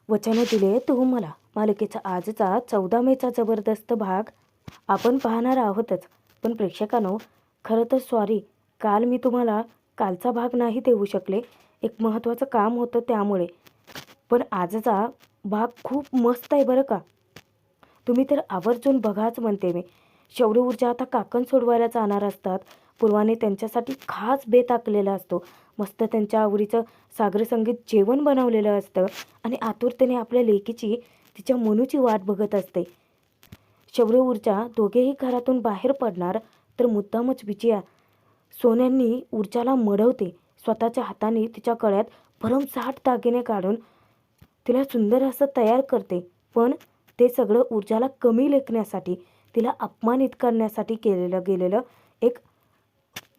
वचन दिले तू मला मालिकेचा आजचा 14 मेचा जबरदस्त भाग आपण पाहणार आहोतच. पण प्रेक्षकांनो, खरं तर सॉरी, काल मी तुम्हाला कालचा भाग नाही देऊ शकले. एक महत्त्वाचं काम होतं त्यामुळे. पण आजचा भाग खूप मस्त आहे बरं का. तुम्ही तर आवर्जून बघाच म्हणते मी. शौर्य ऊर्जा आता काकण सोडवायला जाणार असतात. पूर्वाने त्यांच्यासाठी खास बेत आखलेला असतो. मस्त त्यांच्या आवडीचं सागर संगीत जेवण बनवलेलं असतं आणि आतुरतेने आपल्या लेकीची, तिच्या मनूची वाट बघत असते. शौर्य ऊर्जा दोघेही घरातून बाहेर पडणार तर मुद्दामच विजया सोन्यांनी ऊर्जाला मढवते. स्वतःच्या हाताने तिच्या गळ्यात भरमसाठ दागिने काढून तिला सुंदर असं तयार करते. पण ते सगळं ऊर्जाला कमी लेखण्यासाठी, तिला अपमानित करण्यासाठी केलेलं गेलेलं एक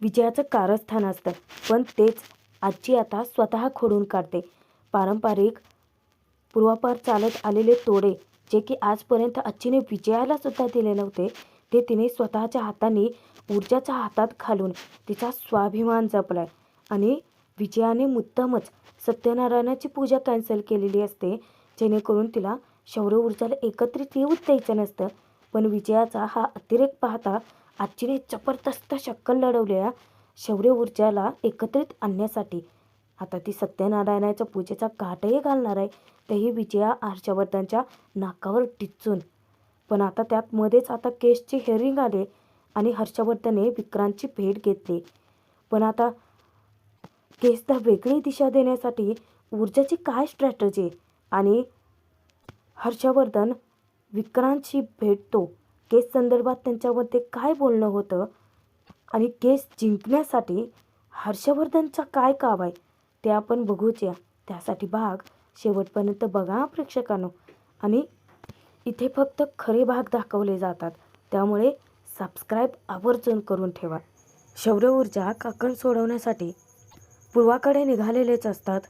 विजयाचं कारस्थान असतं. पण तेच आजी आता स्वतः खोडून काढते. पारंपरिक पूर्वापार चालत आलेले तोडे, जे की आजपर्यंत आजीने विजयाला सुद्धा दिले नव्हते, ते तिने स्वतःच्या हाताने ऊर्जाच्या हातात घालून तिचा स्वाभिमान जपलाय. आणि विजयाने मुद्दामच सत्यनारायणाची पूजा कॅन्सल केलेली असते, जेणेकरून तिला शौर्य ऊर्जाला एकत्रित येऊच द्यायचं नसतं. पण विजयाचा हा अतिरेक पाहता आजीने जबरदस्त शक्कल लढवल्या शौर्य ऊर्जाला एकत्रित आणण्यासाठी. आता ती सत्यनारायणाच्या पूजेचा घाटही घालणार आहे, तेही विजया हर्षवर्धनच्या नाकावर टिचून. पण आता त्यात मध्येच आता केसची हेअरिंग आले आणि हर्षवर्धनने विक्रांतची भेट घेतली. पण आता केसला वेगळी दिशा देण्यासाठी ऊर्जाची काय स्ट्रॅटजी आणि हर्षवर्धन विक्रांतशी भेटतो, केस संदर्भात त्यांच्यामध्ये काय बोलणं होतं आणि केस जिंकण्यासाठी हर्षवर्धनचा काय काव आहे ते आपण बघूच या. त्यासाठी भाग शेवटपर्यंत बघा प्रेक्षकांनो. आणि इथे फक्त खरे भाग दाखवले जातात, त्यामुळे सबस्क्राईब आवर्जून करून ठेवा. शौर्य ऊर्जा काकण सोडवण्यासाठी पूर्वाकडे निघालेलेच असतात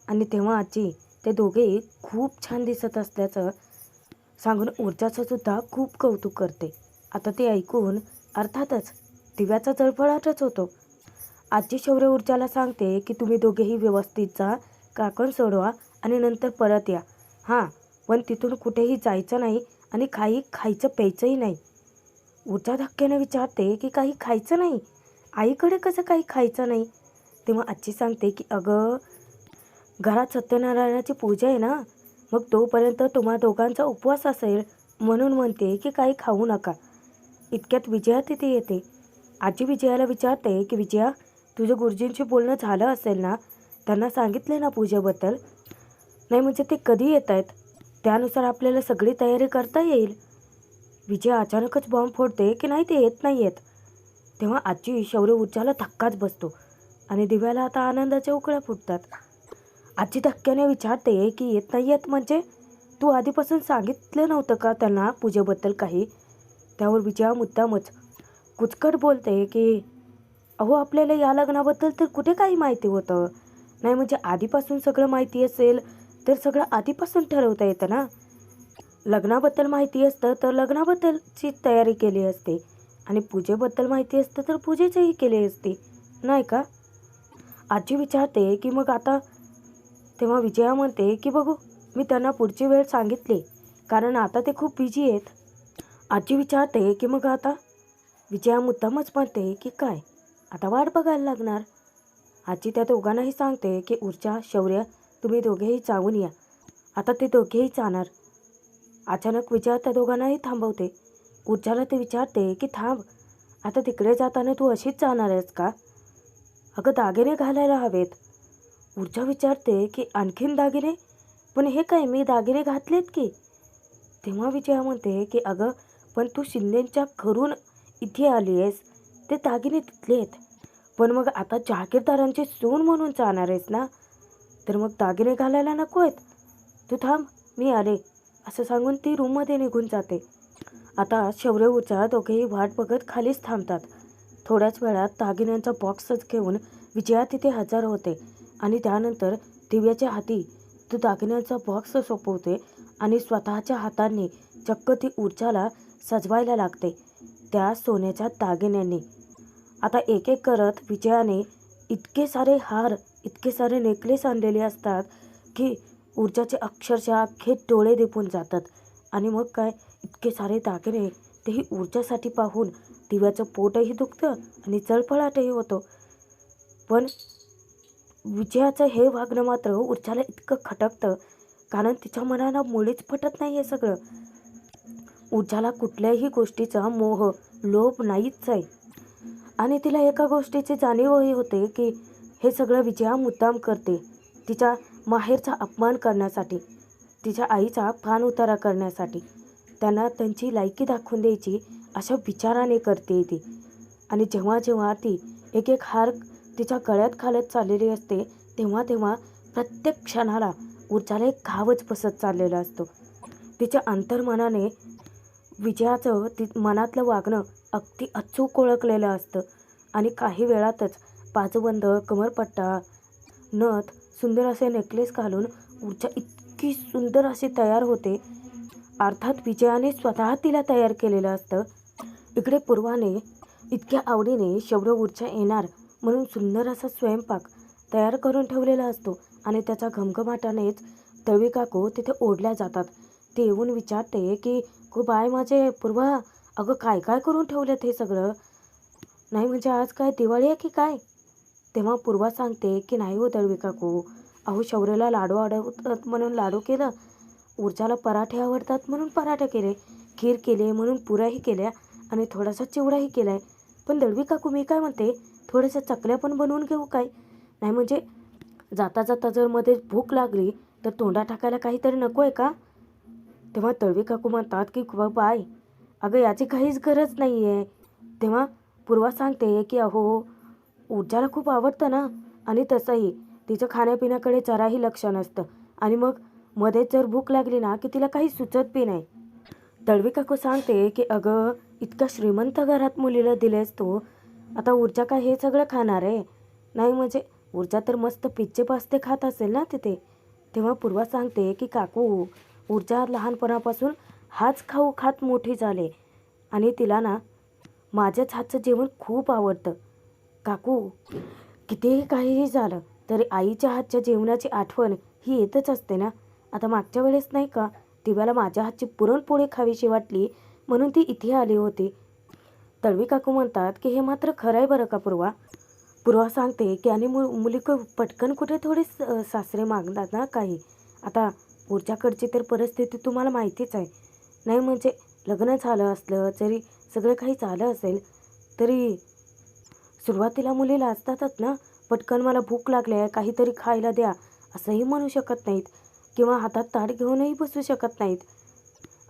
आणि तेव्हा आजी ते दोघेही खूप छान दिसत असल्याचं सांगून ऊर्जाचं सुद्धा खूप कौतुक करते. आता ते ऐकून अर्थातच दिव्याचा जळफळाटच होतो. आजी शौर्य ऊर्जाला सांगते की तुम्ही दोघेही व्यवस्थित जा, काकण सोडवा आणि नंतर परत या. हां, पण तिथून कुठेही जायचं नाही आणि काही खायचं प्यायचंही नाही. ऊर्जा धक्क्याने विचारते की काही खायचं नाही? आईकडे कसं काही खायचं नाही? तेव्हा आजी सांगते की अगं, घरात सत्यनारायणाची पूजा आहे ना, मग तोपर्यंत तुम्हा दोघांचा उपवास असेल, म्हणून म्हणते की काही खाऊ नका. इतक्यात विजया तिथे येते. आजी विजयाला विचारते की विजया, तुझं गुरुजींशी बोलणं झालं असेल ना? त्यांना सांगितले ना पूजेबद्दल? नाही म्हणजे ते कधी येत आहेत? त्यानुसार आपल्याला सगळी तयारी करता येईल. विजया अचानकच बॉम्ब फोडते की नाही, ते येत नाही आहेत. तेव्हा आजी शौर्य ऊर्जाला धक्काच बसतो आणि दिव्याला आता आनंदाच्या उकळ्या फुटतात. आजी धक्क्याने विचारते की येत नाही आहेत म्हणजे? तू आधीपासून सांगितलं नव्हतं का त्यांना पूजेबद्दल काही? त्यावर विजया मुद्दामच कुचकट बोलते की अहो, आपल्याला या लग्नाबद्दल तर कुठे काही माहिती होतं? नाही म्हणजे आधीपासून सगळं माहिती असेल तर सगळं आधीपासून ठरवता येतं ना. लग्नाबद्दल माहिती असतं तर लग्नाबद्दलची तयारी केली असते आणि पूजेबद्दल माहिती असतं तर पूजेचीही केली असती, नाही का? आजी विचारते की मग आता? तेव्हा विजया म्हणते की बघू, मी त्यांना पुढची वेळ सांगितली, कारण आता ते खूप बिझी आहेत. आजी विचारते की मग आता? विजया मुद्दामच म्हणते की काय, आता वाट बघायला लागणार. आजी त्या दोघांनाही सांगते की ऊर्जा, शौर्य, तुम्ही दोघेही जाऊन या. आता ते दोघेही जाणार. अचानक विजया त्या दोघांनाही थांबवते. ऊर्जाला ते विचारते की थांब, आता तिकडे जाताना तू अशीच जाणार आहेस का? अगं, दागिने घालायला हवेत. ऊर्जा विचारते की आणखीन दागिने? पण हे काय, मी दागिने घातलेत की. तेव्हा विजया म्हणते की अगं, पण तू शिंदेंच्या घरून इथे आली आहेस, ते दागिने तिथले आहेत. पण मग आता जहागीरदारांची सून म्हणून जाणार आहेस ना, तर मग दागिने घालायला नको आहेत. तू थांब, मी आले, असं सांगून ती रूममध्ये निघून जाते. आता शौर्य ऊर्जा दोघेही वाट बघत खालीच थांबतात. थोड्याच वेळात दागिन्यांचा बॉक्सच घेऊन विजया तिथे हजर होते आणि त्यानंतर दिव्याच्या हाती तो दागिन्यांचा बॉक्स सोपवते आणि स्वतःच्या हातांनी चक्क ती ऊर्जाला सजवायला लागते त्या सोन्याच्या दागिन्यांनी. आता एक एक करत विजयाने इतके सारे हार, इतके सारे नेकलेस आणलेले असतात की ऊर्जाचे अक्षरशः अख्खे डोळे दिपून जातात. आणि मग काय, इतके सारे दागिने तेही ऊर्जासाठी पाहून दिव्याचं पोटही दुखतं आणि चळफळाटही होतो. पण विजयाचं हे वागणं मात्र ऊर्जाला इतकं खटकतं, कारण तिच्या मनाला मुळीच पटत नाही हे सगळं. ऊर्जाला कुठल्याही गोष्टीचा मोह, लोभ नाहीच आहे. आणि तिला एका गोष्टीची जाणीवही होते की हे सगळं विजया मुद्दाम करते, तिच्या माहेरचा अपमान करण्यासाठी, तिच्या आईचा पाणउतारा करण्यासाठी, त्यांना त्यांची लायकी दाखवून द्यायची अशा विचाराने करते ती. आणि जेव्हा जेव्हा ती एक एक हार तिच्या गळ्यात घालत चाललेली असते, तेव्हा तेव्हा प्रत्येक क्षणाला ऊर्जाला एक घावच बसत चाललेला असतो. तिच्या अंतर्मनाने विजयाचं मनातलं वागणं अगदी अचूक ओळखलेलं असतं. आणि काही वेळातच बाजूबंद, कमरपट्टा, नथ, सुंदर असे नेकलेस घालून ऊर्जा इतकी सुंदर अशी तयार होते. अर्थात विजयाने स्वतः तिला तयार केलेलं असतं. इकडे पूर्वाने इतक्या आवडीने शौर्य ऊर्जा येणार म्हणून सुंदर असा स्वयंपाक तयार करून ठेवलेला असतो. आणि त्याच्या घमघमाटानेच तळवी काकू तिथे ओढल्या जातात. ते येऊन विचारते की "गो बाय माझे पूर्वा, अगं काय काय करून ठेवलेत हे सगळं? नाही म्हणजे आज काय दिवाळी आहे की काय?" तेव्हा पूर्वा सांगते की "नाही हो तळवी काकू, अहो शौर्याला लाडू आवडतात म्हणून लाडू केलं, ऊर्जाला पराठे आवडतात म्हणून पराठे केले, खीर केली म्हणून पुऱ्याही केल्या आणि थोडासा चिवडाही केला आहे. पण दळवी काकू मी काय म्हणते, थोड्याशा चकल्या पण बनवून घेऊ काय? नाही म्हणजे जाता जाता जर मध्ये भूक लागली तर तोंडात टाकायला काहीतरी नको आहे का?" तेव्हा तळवी काकू म्हणतात की "बाय, अगं याची काहीच गरज नाही आहे." तेव्हा पूर्वा सांगते की "अहो ऊर्जाला खूप आवडतं ना, आणि तसंही तिचं खाण्यापिण्याकडे जराही लक्ष नसतं. आणि मग मध्येच जर भूक लागली ना की तिला काही सुचत बी नाही." तळवी काकू सांगते की "अगं इतक्या श्रीमंत घरात मुलीला दिलेस तू, आता ऊर्जा काय हे सगळं खाणार आहे? नाही म्हणजे ऊर्जा तर मस्त पिच्चे पास्ते खात असेल ना तिथे." तेव्हा पूर्वा सांगते की "काकू, ऊर्जा लहानपणापासून हाच खाऊ खात मोठी झाले आणि तिला ना माझ्याच हातचं जेवण खूप आवडतं. काकू, कितीही काहीही झालं तरी आईच्या हातच्या जेवणाची आठवण ही येतच असते ना. आता मागच्या वेळेस नाही का दिव्याला माझ्या हातची पुरणपोळी खावीशी वाटली म्हणून ती इथे आली होती." तळवी काकू म्हणतात की "हे मात्र खरं आहे बरं का पूर्वा." पूर्वा सांगते की "आणि मुली पटकन कुठे थोडी सासरे मागतात ना काही. आता ऊर्जाकडची तर परिस्थिती तुम्हाला माहितीच आहे. नाही म्हणजे लग्न झालं असलं जरी, सगळं काही झालं असेल तरी सुरुवातीला मुली लाजतातच ना. पटकन मला भूक लागली आहे, काहीतरी खायला द्या असंही म्हणू शकत नाहीत, किंवा हातात ताट घेऊनही बसू शकत नाहीत.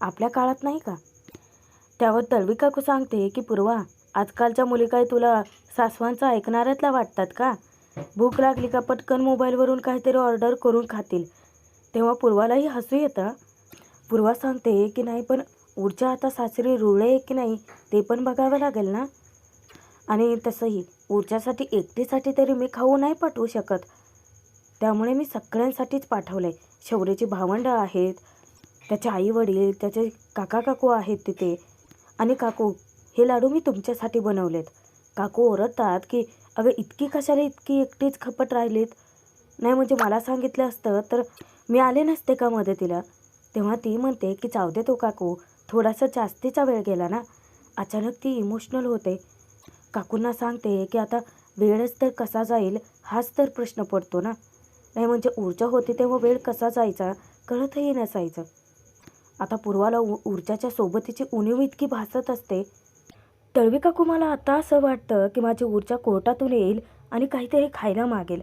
आपल्या काळात नाही का?" त्यावर तळवी काकू सांगते की "पूर्वा, आजकालच्या मुली काय तुला सासवांचं ऐकणाऱ्यातल्या वाटतात का? भूक लागली का पटकन मोबाईलवरून काहीतरी ऑर्डर करून खातील." तेव्हा पूर्वालाही हसू येतं. पूर्वा सांगते की "नाही पण ऊर्जा आता सासरी रुळे आहे की नाही ते पण बघावं लागेल ना. आणि तसंही ऊर्जासाठी एकटीसाठी तरी मी खाऊ नाही पाठवू शकत. त्यामुळे मी सगळ्यांसाठीच पाठवलं आहे. शौर्याची भावंडं आहेत, त्याचे आईवडील, त्याचे काका काकू आहेत तिथे. आणि काकू, हे लाडू मी तुमच्यासाठी बनवलेत." काकू ओरडतात की "अगं इतकी कशाला, इतकी एकटीच खपत राहिलीत? नाही म्हणजे मला सांगितलं असतं तर मी आले नसते का मदतीला?" तेव्हा ती म्हणते की "जाऊ दे तो काकू, थोडासा जास्तीचा वेळ गेला ना." अचानक ती इमोशनल होते. काकूंना सांगते की "आता वेळच तर कसा जाईल हाच तर प्रश्न पडतो ना. नाही म्हणजे ऊर्जा होती तेव्हा वेळ कसा जायचा कळतही नसायचं." आता पूर्वाला ऊर्जाच्या सोबतीची उणीव इतकी भासत असते. "तळवी काकू, मला आता असं वाटतं की माझी ऊर्जा कोर्टातून येईल आणि काहीतरी खायला मागेल."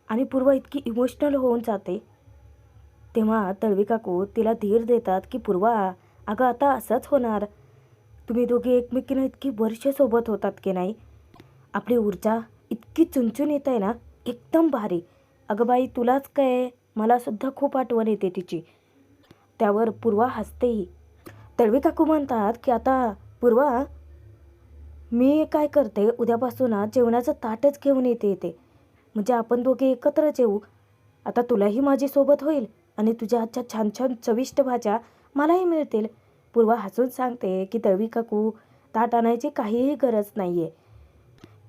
आणि पूर्वा इतकी इमोशनल होऊन जाते. तेव्हा तळवी काकू तिला धीर देतात की "पूर्वा, अगं आता असंच होणार. तुम्ही दोघे एकमेकींना इतकी वर्ष सोबत होतात की नाही. आपली ऊर्जा इतकी चुनचुन येत आहे ना, एकदम भारी. अगं बाई, तुलाच काय, मला सुद्धा खूप आठवण येते तिची." त्यावर पूर्वा हसतेही. तळवी काकू म्हणतात की "आता पूर्वा, मी काय करते, उद्यापासून जेवणाचं ताटच घेऊन येते. म्हणजे आपण दोघे एकत्र जेवू. आता तुलाही माझी सोबत होईल आणि तुझ्या हातच्या छान छान चविष्ट भाज्या मलाही मिळतील." पूर्वा हसून सांगते की "तळवी काकू, ताट आणायची काहीही गरज नाही आहे.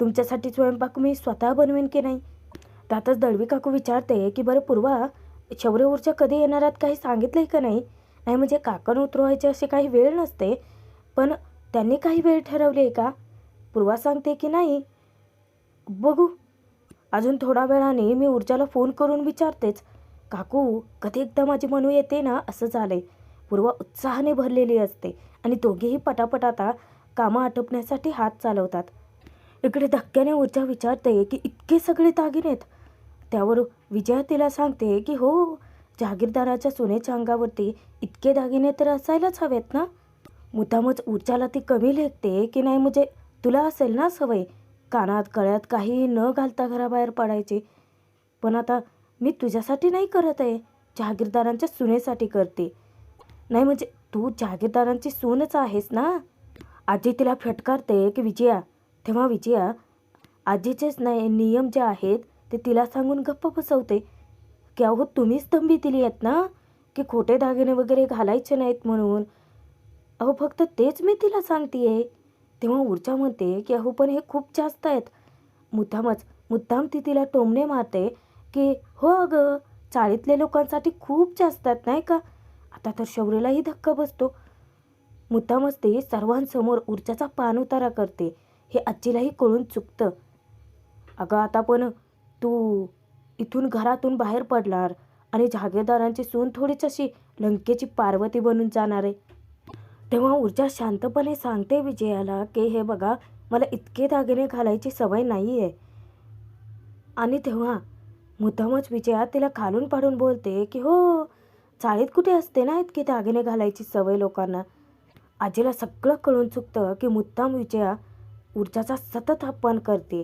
तुमच्यासाठी स्वयंपाक मी स्वतः बनवेन की नाही." त्यातच दळवी काकू विचारते की "बरं पूर्वा, शौर्य ऊर्जा कधी येणार आहेत काही सांगितलं आहे का नाही? नाही म्हणजे काकण उतरवायचे असे काही वेळ नसते, पण त्यांनी काही वेळ ठरवली आहे का? पूर्वा सांगते की नाही. बघू, अजून थोडा वेळाने मी ऊर्जाला फोन करून विचारतेच. काकू, कधी एकदा माझी मनू येते ना असं झालंय. पूर्वा उत्साहाने भरलेली असते आणि दोघेही पटापट आता कामं आटोपण्यासाठी हात चालवतात. इकडे धक्क्याने ऊर्जा विचारते की इतके सगळे दागिनेत? त्यावर विजया तिला सांगते की हो, जहागीरदाराच्या सोन्याच्या अंगावरती इतके दागिने तर असायलाच हवेत ना. मुद्दामच ऊर्जाला ती कमी लेखते की नाही म्हणजे तुला असेल ना सवय कानात गळ्यात काही न घालता घराबाहेर पडायची. पण आता मी तुझ्यासाठी नाही करत आहे, जहागीरदारांच्या सुनेसाठी करते. नाही म्हणजे तू जहागीरदारांची सूनच आहेस ना. आजी तिला फटकारते की विजया. तेव्हा विजया आजीचेच नाही नियम जे आहेत ते तिला सांगून गप्प बसवते की अहो तुम्हीच तंबी दिली आहेत ना की खोटे दागिने वगैरे घालायचे नाहीत म्हणून. अहो फक्त तेच मी तिला सांगते. तेव्हा ऊर्जा म्हणते की अहो पण हे खूप जास्त आहेत. मुद्दाम ती तिला टोमणे मारते की हो अगं, चाळीतल्या लोकांसाठी खूप जास्त आहेत नाही का. आता तर शौर्यलाही धक्का बसतो. मुद्दामच ती सर्वांसमोर ऊर्जाचा पाणउतारा करते. हे आजीलाही कळून चुकतं. अगं आता पण तू इथून घरातून बाहेर पडणार आणि जहागीरदारांची सून थोडीच अशी लंकेची पार्वती बनून जाणार आहे. तेव्हा ऊर्जा शांतपणे सांगते विजयाला की हे बघा, मला इतके दागिने घालायची सवय नाही आहे. आणि तेव्हा मुद्दामच विजया तिला खालून पाडून बोलते की हो, चाळीत कुठे असते ना इतके दागिने घालायची सवय लोकांना. आजीला सगळं कळून चुकतं की मुद्दाम विजया ऊर्जाचा सतत अपमान करते.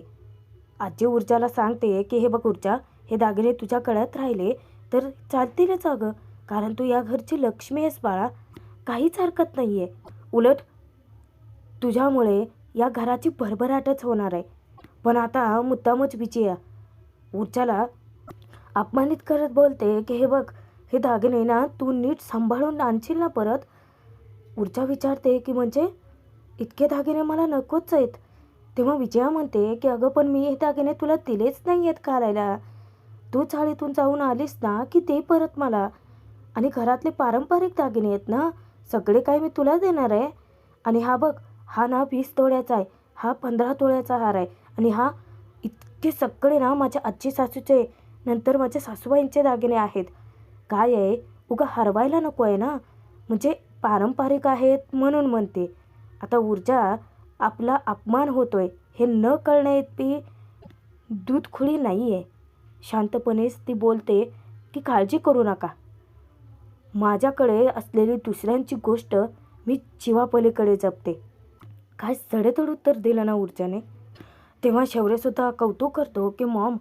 आजी ऊर्जाला सांगते की हे बघ ऊर्जा, हे दागिने तुझ्या गळ्यात राहिले तर चालतीलच अगं, कारण तू या घरची लक्ष्मी आहेस बाळा, काहीच हरकत नाही आहे. उलट तुझ्यामुळे या घराची भरभराटच होणार आहे. पण आता मुद्दामच विजया ऊर्जाला अपमानित करत बोलते की हे बघ, हे दागिने ना तू नीट सांभाळून आणशील ना परत. ऊर्जा विचारते की म्हणजे इतके दागिने मला नकोच आहेत. तेव्हा विजया म्हणते की अगं पण मी हे दागिने तुला दिलेच नाही आहेत घालायला. तू चाळीतून जाऊन आलीस ना की ते परत मला. आणि घरातले पारंपरिक दागिने आहेत ना, सगळे काय मी तुला देणार आहे. आणि हा बघ, हा ना 20 तोळ्याचा आहे, हा 15 तोळ्याचा हार आहे आणि हा इतके सगळे ना माझ्या आजी सासूचे नंतर माझ्या सासूबाईंचे दागिने आहेत. काय आहे, उगा हरवायला नको आहे ना, म्हणजे पारंपरिक आहेत म्हणून म्हणते. आता ऊर्जा आपला अपमान होतोय हे न कळण्याइतकी दूधखुळी नाही आहे. शांतपणेच ती बोलते की काळजी करू नका, माझ्याकडे असलेली दुसऱ्यांची गोष्ट मी जीवापलीकडे जपते. काय सडेतोड उत्तर दिलं ना ऊर्जाने. तेव्हा शौर्यसुद्धा कौतुक करतो की मॉम,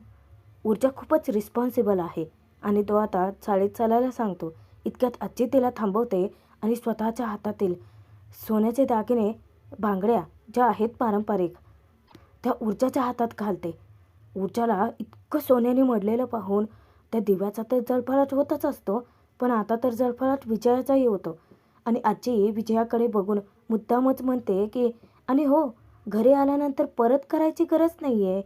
ऊर्जा खूपच रिस्पॉन्सिबल आहे आणि तो आता चाळीत चालायला सांगतो. इतक्यात आजी तिला थांबवते आणि स्वतःच्या हातातील सोन्याचे दागिने, बांगड्या ज्या आहेत पारंपरिक, त्या ऊर्जाच्या हातात घालते. ऊर्जाला इतकं सोन्याने मढलेलं पाहून त्या दिव्याचा तर जळफळाट होतच असतो, पण आता तर जळफळाट विजयाचाही होतो. आणि आजी विजयाकडे बघून मुद्दामच म्हणते की आणि हो, घरी आल्यानंतर परत करायची गरज नाही आहे,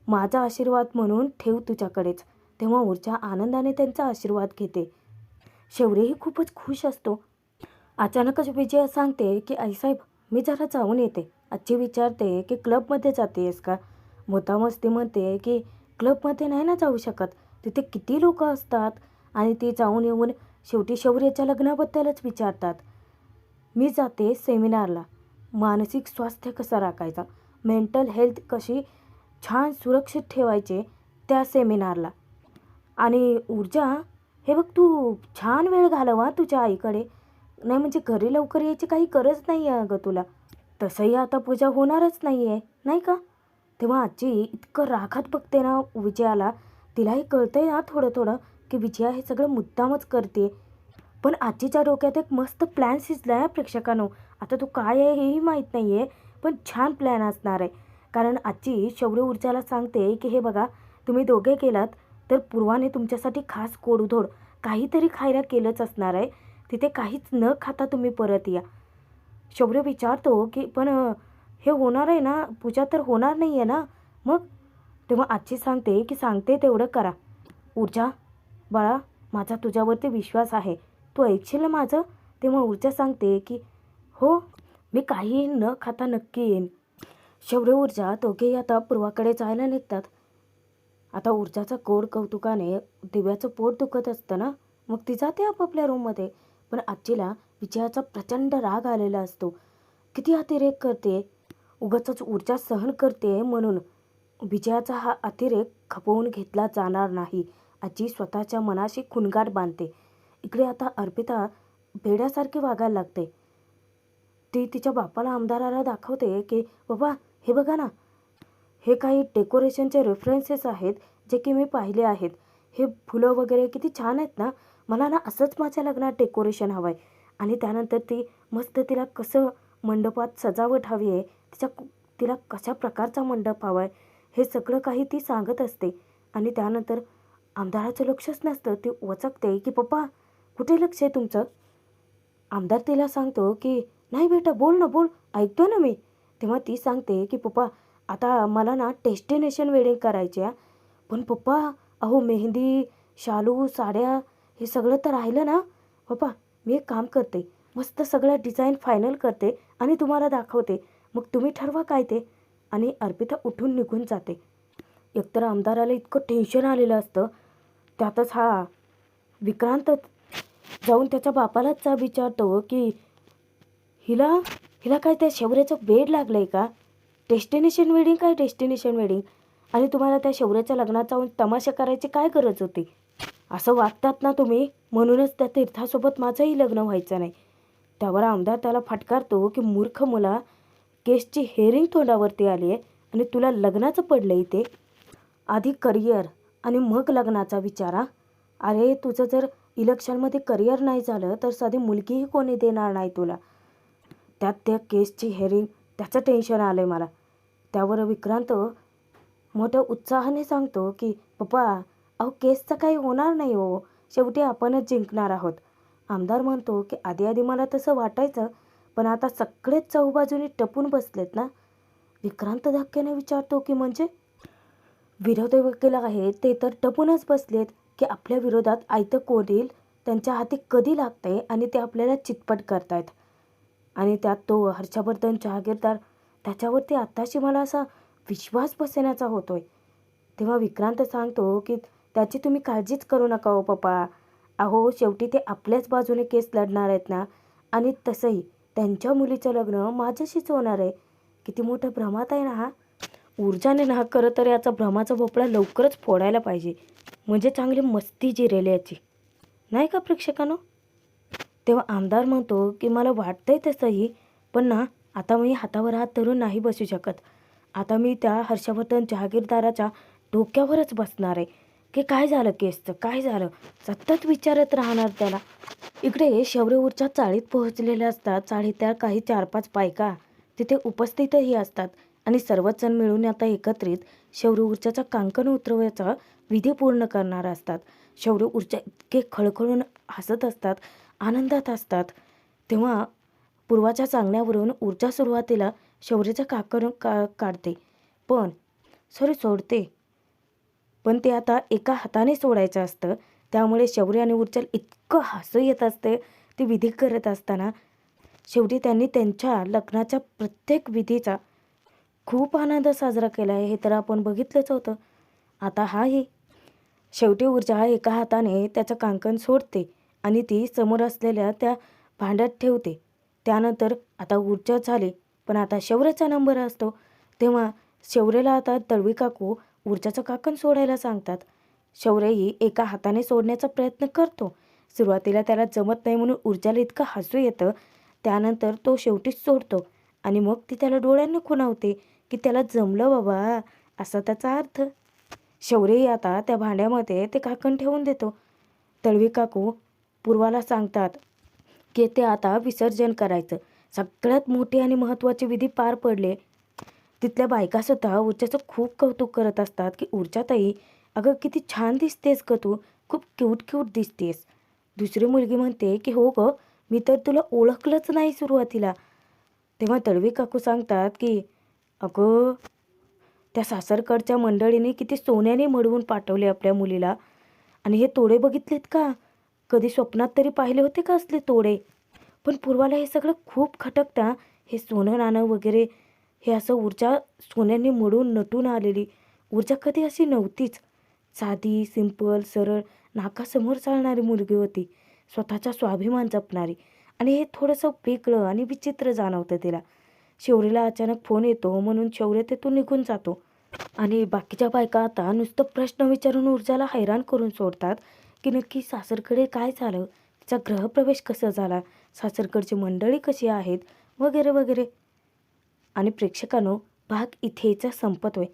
माझा आशीर्वाद म्हणून ठेव तुझ्याकडेच. तेव्हा ऊर्जा आनंदाने त्यांचा आशीर्वाद घेते. शौर्यही खूपच खुश असतो. अचानकच विजया सांगते की आईसाहेब, मी जरा जाऊन येते. आजी विचारते की क्लबमध्ये जातेस का? मुद्दामच ती म्हणते की क्लबमध्ये नाही ना जाऊ शकत, तिथे किती लोक असतात आणि ती जाऊन येऊन शेवटी शौर्याच्या लग्नाबद्दलच विचारतात. मी जाते सेमिनारला, मानसिक स्वास्थ्य कसं राखायचं, मेंटल हेल्थ कशी छान सुरक्षित ठेवायचे त्या सेमिनारला. आणि ऊर्जा, हे बघ तू छान वेळ घालवा तुझ्या आईकडे. नाही म्हणजे घरी लवकर यायची काही गरज नाही आहे अगं तुला. तसंही आता पूजा होणारच नाही आहे नाही का. तेव्हा आजी इतकं रागात बघते ना विजयाला, तिलाही कळतंय ना थोडं थोडं की विजया हे सगळं मुद्दामच करते. पण आजीच्या डोक्यात एक मस्त प्लॅन शिजला आहे प्रेक्षकांनो. आता तो काय आहे हेही माहीत नाही आहे, पण छान प्लॅन असणार आहे. कारण आजी शौर्य ऊर्जाला सांगते की हे बघा, तुम्ही दोघे गेलात तर पूर्वाने तुमच्यासाठी खास गोडधोड काहीतरी खायला केलंच असणार आहे. तिथे काहीच न खाता तुम्ही परत या. शौर्य विचारतो की पण हे होणार आहे ना, पूजा तर होणार नाही आहे ना मग. तेव्हा आजी सांगते की सांगते तेवढं करा. ऊर्जा बाळा, माझा तुझ्यावरती विश्वास आहे, तू ऐकशील ना माझं? तेव्हा ऊर्जा सांगते की हो, मी काही न खाता नक्की येईन. शौर्य ऊर्जा दोघेही आता पूर्वाकडे जायला निघतात. आता ऊर्जाचा गोड कौतुकाने दिव्याचं पोट दुखत असतं ना, मग ती जाते आपापल्या रूममध्ये. पण आजीला विजयाचा प्रचंड राग आलेला असतो. किती अतिरेक करते, उगाचच ऊर्जा सहन करते म्हणून विजयाचा हा अतिरेक खपवून घेतला जाणार नाही. आजी स्वतःच्या मनाशी खुणगाठ बांधते. इकडे आता अर्पिता भेड्यासारखी वागायला लागते. ती तिच्या बापाला आमदाराला दाखवते की बाबा हे बघा ना, हे काही डेकोरेशनचे रेफरन्सेस आहेत जे की मी पाहिले आहेत. हे फुलं वगैरे किती छान आहेत ना, मला ना असंच माझ्या लग्नात डेकोरेशन हवं आहे. आणि त्यानंतर ती मस्त तिला कसं मंडपात सजावट हवी आहे, तिला कशा प्रकारचा मंडप हवा आहे, हे सगळं काही ती सांगत असते. आणि त्यानंतर आमदाराचं लक्षच नसतं. ती वचकते की पप्पा कुठे लक्ष आहे तुमचं? आमदार तिला सांगतो की नाही बेटा बोल ना बोल, ऐकतो ना मी. तेव्हा ती सांगते की पप्पा आता मला ना डेस्टिनेशन वेडिंग करायची आहे. पण पप्पा अहो मेहंदी, शालू, साड्या हे सगळं तर राहिलं ना. पप्पा मी एक काम करते, मस्त सगळ्या डिझाईन फायनल करते आणि तुम्हाला दाखवते, मग तुम्ही ठरवा काय ते. आणि अर्पिता उठून निघून जाते. एकतर आमदाराला इतकं टेन्शन आलेलं असतं, त्यातच हा विक्रांत जाऊन त्याच्या बापालाच विचारतो की हिला हिला काय त्या शौर्याचं बेड लागलं आहे का? डेस्टिनेशन वेडिंग काय डेस्टिनेशन वेडिंग? आणि तुम्हाला त्या शौर्याच्या लग्नात जाऊन तमाशा करायची काय गरज होती? असं वागतात ना तुम्ही, म्हणूनच त्या तीर्थासोबत माझंही लग्न व्हायचं नाही. त्यावर आमदार त्याला फटकारतो की मूर्ख मुला, केसची हेअरिंग तोंडावरती आली आहे आणि तुला लग्नाचं पडलं इथे. आधी करिअर आणि मग लग्नाचा विचारा. अरे तुझं जर इलेक्शनमध्ये करिअर नाही झालं तर साधी मुलगीही कोणी देणार नाही तुला. त्यात त्या केसची हेअरिंग, त्याचं टेन्शन आलं आहे मला. त्यावर विक्रांत मोठ्या उत्साहाने सांगतो की पप्पा अहो केसचं काही होणार नाही हो, शेवटी आपणच जिंकणार आहोत. आमदार म्हणतो की आधी आधी मला तसं वाटायचं, पण आता सगळेच चहूबाजूने टपून बसलेत ना. विक्रांत धक्क्याने विचारतो की म्हणजे? विरोधी वकील आहेत ते तर टपूनच बसलेत की आपल्या विरोधात आयतं कोण येईल, त्यांच्या हाती कधी लागतंय आणि ते आपल्याला चितपट करतायत. आणि त्यात तो हर्षवर्धन जहागीरदार, त्याच्यावरती आत्ताशी मला असा विश्वास बसण्याचा होतोय. तेव्हा विक्रांत सांगतो की त्याची तुम्ही काळजीच करू नका हो पप्पा. अहो शेवटी ते आपल्याच बाजूने केस लढणार आहेत ना. आणि तसंही त्यांच्या मुलीचं लग्न माझ्याशीच होणार आहे. किती मोठं भ्रमात आहे ना हा. ऊर्जाने ना खरं तर याचा भ्रमाचा भोपळा लवकरच फोडायला पाहिजे, म्हणजे चांगली मस्ती जिरेल याची, नाही का प्रेक्षकांनो? तेव्हा आमदार म्हणतो की मला वाटतंय तसंही, पण ना आता मी हातावर हात धरून नाही बसू शकत. आता मी त्या हर्षवर्धन जहागीरदाराच्या डोक्यावरच बसणार आहे की काय झालं केसचं, काय झालं, सतत विचारत राहणार त्याला. इकडे शौर्य ऊर्जा चाळीत पोहोचलेल्या असतात. चाळीतल्या काही 4-5 बायका तिथे उपस्थितही असतात आणि सर्वच जण मिळून आता एकत्रित शौर्य ऊर्जाचा कांकण उतरवायचा विधी पूर्ण करणार असतात. शौर्य ऊर्जा इतके खळखळून हसत असतात, आनंदात असतात. तेव्हा पूर्वाच्या सांगण्यावरून ऊर्जा सुरुवातीला शौर्याचं काकण काढते, पण सोडते, पण ते आता एका हाताने सोडायचं असतं. त्यामुळे शौर्य आणि ऊर्जाला इतकं हसू येत असते ते विधी करत असताना. शेवटी त्यांनी त्यांच्या लग्नाच्या प्रत्येक विधीचा खूप आनंद साजरा केला आहे, हे तर आपण बघितलंच होतं. आता हाही शेवटी ऊर्जा एका हाताने त्याचं कांकण सोडते आणि ती समोर असलेल्या त्या भांड्यात ठेवते. त्यानंतर आता ऊर्जा झाली, पण आता शौर्याचा नंबर असतो. तेव्हा शौर्याला आता दळवी काकू ऊर्जाचं काकण सोडायला सांगतात. शौर्यही एका हाताने सोडण्याचा प्रयत्न करतो. सुरुवातीला त्याला जमत नाही म्हणून ऊर्जाला इतकं हसू येतं. त्यानंतर तो शेवटीच सोडतो आणि मग ती त्याला डोळ्यांनी खुणावते की त्याला जमलं बाबा, असा त्याचा अर्थ. शौर्यही आता त्या भांड्यामध्ये ते काकण ठेवून देतो. दळवी काकू पूर्वाला सांगतात की ते आता विसर्जन करायचं. सगळ्यात मोठी आणि महत्त्वाची विधी पार पडले. तिथल्या बायकासुद्धा ऊर्जाचं खूप कौतुक करत असतात की ऊर्जाताई अगं किती छान दिसतेस ग तू, खूप क्यूट दिसतेस. दुसरी मुलगी म्हणते की हो गं, मी तर तुला ओळखलंच नाही सुरुवातीला. तेव्हा दळवी काकू सांगतात की अगं त्या सासरकडच्या मंडळीने किती सोन्याने मडवून पाठवले आपल्या मुलीला, आणि हे तोडे बघितलेत का, कधी स्वप्नात तरी पाहिले होते का असले तोडे? पण पूर्वाला हे सगळं खूप खटकतं. हे सोनं नाणं वगैरे हे असं ऊर्जा सोन्याने मोडून नटून आलेली ऊर्जा कधी अशी नव्हतीच. साधी, सिंपल, सरळ, नाकासमोर चालणारी मुलगी होती. स्वतःचा स्वाभिमान जपणारी. आणि हे थोडंसं वेगळं आणि विचित्र जाणवतं तिला. शौर्यला अचानक फोन येतो म्हणून शौर्य तिथून निघून जातो. आणि बाकीच्या बायका आता नुसतं प्रश्न विचारून ऊर्जाला हैराण करून सोडतात, की नक्की सासरकडे काय झालं? तिचा गृहप्रवेश कसा झाला? सासरकडची मंडळी कशी आहेत? वगैरे, वगैरे. आणि प्रेक्षकांनो, भाग इथेच संपतोय.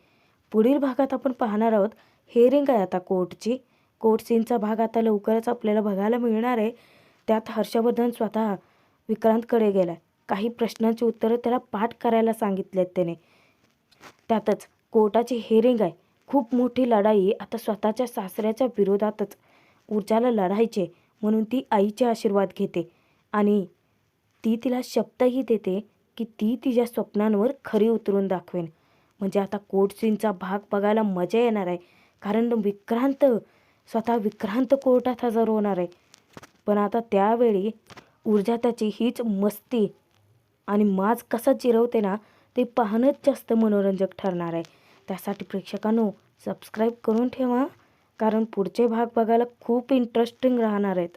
पुढील भागात आपण पाहणार आहोत हिअरिंग आहे आता कोर्टची. कोर्ट सीनचा भाग आता लवकरच आपल्याला बघायला मिळणार आहे. त्यात हर्षवर्धन स्वतः विक्रांतकडे गेला. काही प्रश्नांची उत्तरं त्याला पाठ करायला सांगितलेत त्याने. त्यातच कोर्टाची हिअरिंग आहे. खूप मोठी लढाई आता स्वतःच्या सासऱ्याच्या विरोधातच. ऊर्जाला लढायचे म्हणून ती आईचे आशीर्वाद घेते आणि ती तिला शब्दही देते की ती तिच्या स्वप्नांवर खरी उतरून दाखवेन. म्हणजे आता कोर्ट सीनचा भाग बघायला मजा येणार आहे. कारण स्वतः विक्रांत कोर्टात हजर होणार आहे. पण आता त्यावेळी ऊर्जा त्याची हीच मस्ती आणि माज कसा जिरवते ना, ते पाहणंच जास्त मनोरंजक ठरणार आहे. त्यासाठी प्रेक्षकांनो, सबस्क्राईब करून ठेवा, कारण पुढचे भाग बघायला खूप इंटरेस्टिंग राहणार आहेत.